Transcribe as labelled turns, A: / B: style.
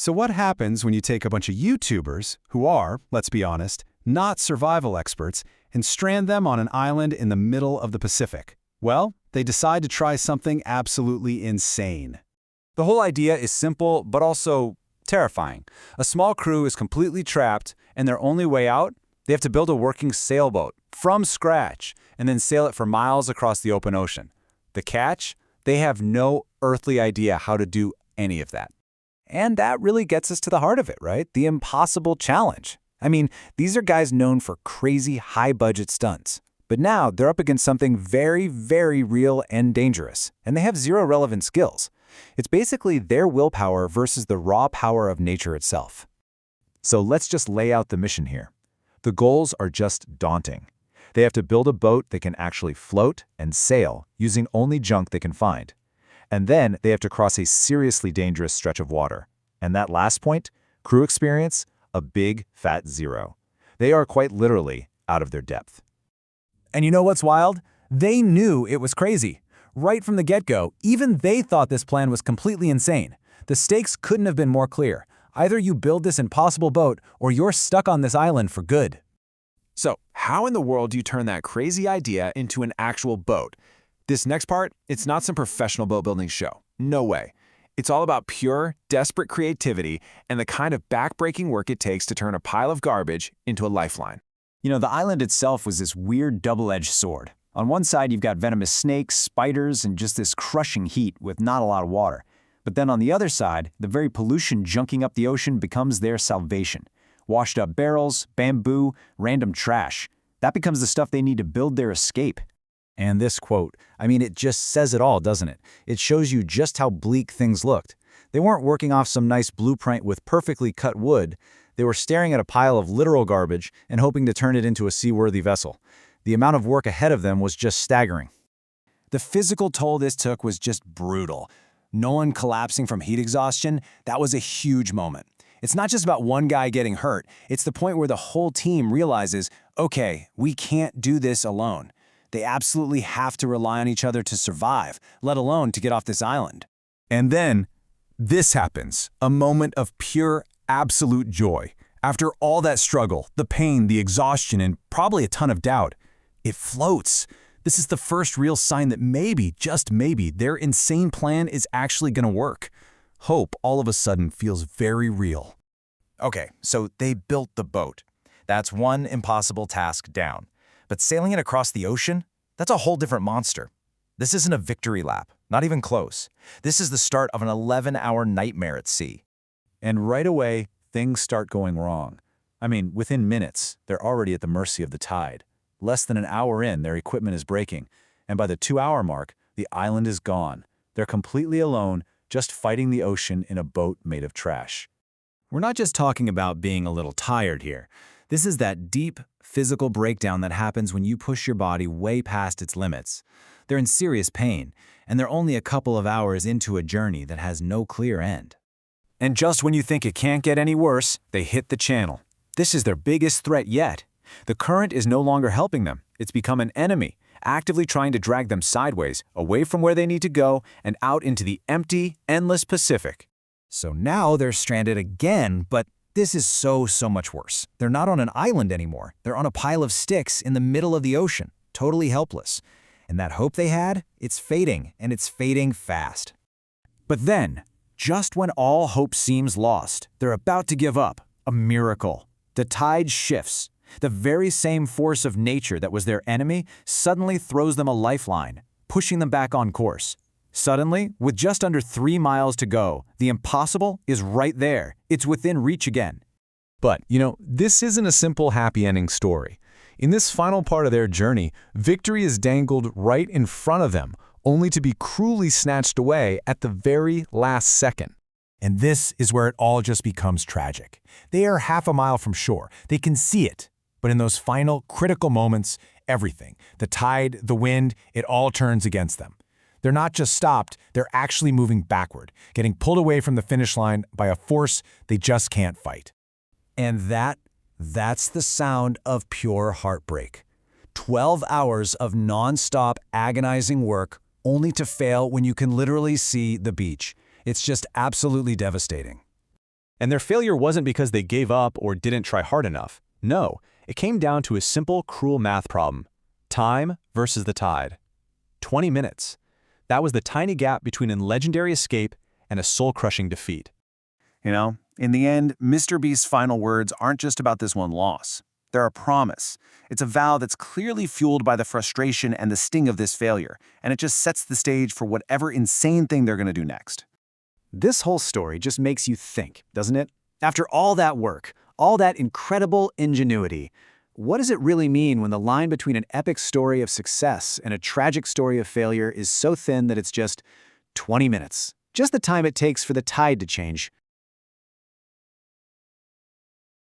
A: So what happens when you take a bunch of YouTubers, who are, let's be honest, not survival experts, and strand them on an island in the middle of the Pacific? Well, they decide to try something absolutely insane.
B: The whole idea is simple, but also terrifying. A small crew is completely trapped, and their only way out? They have to build a working sailboat from scratch and then sail it for miles across the open ocean. The catch? They have no earthly idea how to do any of that. And that really gets us to the heart of it, right? The impossible challenge. I mean, these are guys known for crazy high-budget stunts. But now they're up against something very, very real and dangerous, and they have zero relevant skills. It's basically their willpower versus the raw power of nature itself. So let's just lay out the mission here. The goals are just daunting. They have to build a boat that can actually float and sail using only junk they can find. And then they have to cross a seriously dangerous stretch of water. And that last point, crew experience, a big fat zero. They are quite literally out of their depth. And you know what's wild? They knew it was crazy. Right from the get-go, even they thought this plan was completely insane. The stakes couldn't have been more clear. Either you build this impossible boat, or you're stuck on this island for good.
C: So, how in the world do you turn that crazy idea into an actual boat? This next part, it's not some professional boat building show. No way. It's all about pure, desperate creativity and the kind of back-breaking work it takes to turn a pile of garbage into a lifeline.
B: You know, the island itself was this weird double-edged sword. On one side, you've got venomous snakes, spiders, and just this crushing heat with not a lot of water. But then on the other side, the very pollution junking up the ocean becomes their salvation. Washed up barrels, bamboo, random trash. That becomes the stuff they need to build their escape. And this quote, I mean, it just says it all, doesn't it? It shows you just how bleak things looked. They weren't working off some nice blueprint with perfectly cut wood. They were staring at a pile of literal garbage and hoping to turn it into a seaworthy vessel. The amount of work ahead of them was just staggering.
C: The physical toll this took was just brutal. Nolan collapsing from heat exhaustion, that was a huge moment. It's not just about one guy getting hurt. It's the point where the whole team realizes, okay, we can't do this alone. They absolutely have to rely on each other to survive, let alone to get off this island.
A: And then, this happens, a moment of pure, absolute joy. After all that struggle, the pain, the exhaustion, and probably a ton of doubt, it floats. This is the first real sign that maybe, just maybe, their insane plan is actually going to work. Hope all of a sudden feels very real.
B: Okay, so they built the boat. That's one impossible task down. But sailing it across the ocean? That's a whole different monster. This isn't a victory lap, not even close. This is the start of an 11-hour nightmare at sea. And right away, things start going wrong. I mean, within minutes, they're already at the mercy of the tide. Less than an hour in, their equipment is breaking. And by the 2-hour mark, the island is gone. They're completely alone, just fighting the ocean in a boat made of trash. We're not just talking about being a little tired here. This is that deep, physical breakdown that happens when you push your body way past its limits. They're in serious pain, and they're only a couple of hours into a journey that has no clear end. And just when you think it can't get any worse, they hit the channel. This is their biggest threat yet. The current is no longer helping them. It's become an enemy, actively trying to drag them sideways, away from where they need to go, and out into the empty, endless Pacific. So now they're stranded again, but this is so much worse. They're not on an island anymore. They're on a pile of sticks in the middle of the ocean, totally helpless. And that hope they had, it's fading, and it's fading fast. But then, just when all hope seems lost, they're about to give up. A miracle. The tide shifts. The very same force of nature that was their enemy suddenly throws them a lifeline, pushing them back on course. Suddenly, with just under 3 miles to go, the impossible is right there. It's within reach again.
A: But, you know, this isn't a simple happy ending story. In this final part of their journey, victory is dangled right in front of them, only to be cruelly snatched away at the very last second.
D: And this is where it all just becomes tragic. They are half a mile from shore. They can see it. But in those final, critical moments, everything, the tide, the wind, it all turns against them. They're not just stopped, they're actually moving backward, getting pulled away from the finish line by a force they just can't fight.
B: And that's the sound of pure heartbreak. 12 hours of non-stop agonizing work only to fail when you can literally see the beach. It's just absolutely devastating.
E: And their failure wasn't because they gave up or didn't try hard enough. No, it came down to a simple, cruel math problem. Time versus the tide. 20 minutes. That was the tiny gap between a legendary escape and a soul-crushing defeat.
C: You know, in the end, Mr. Beast's final words aren't just about this one loss. They're a promise. It's a vow that's clearly fueled by the frustration and the sting of this failure, and it just sets the stage for whatever insane thing they're going to do next.
F: This whole story just makes you think, doesn't it? After all that work, all that incredible ingenuity, what does it really mean when the line between an epic story of success and a tragic story of failure is so thin that it's just 20 minutes? Just the time it takes for the tide to change.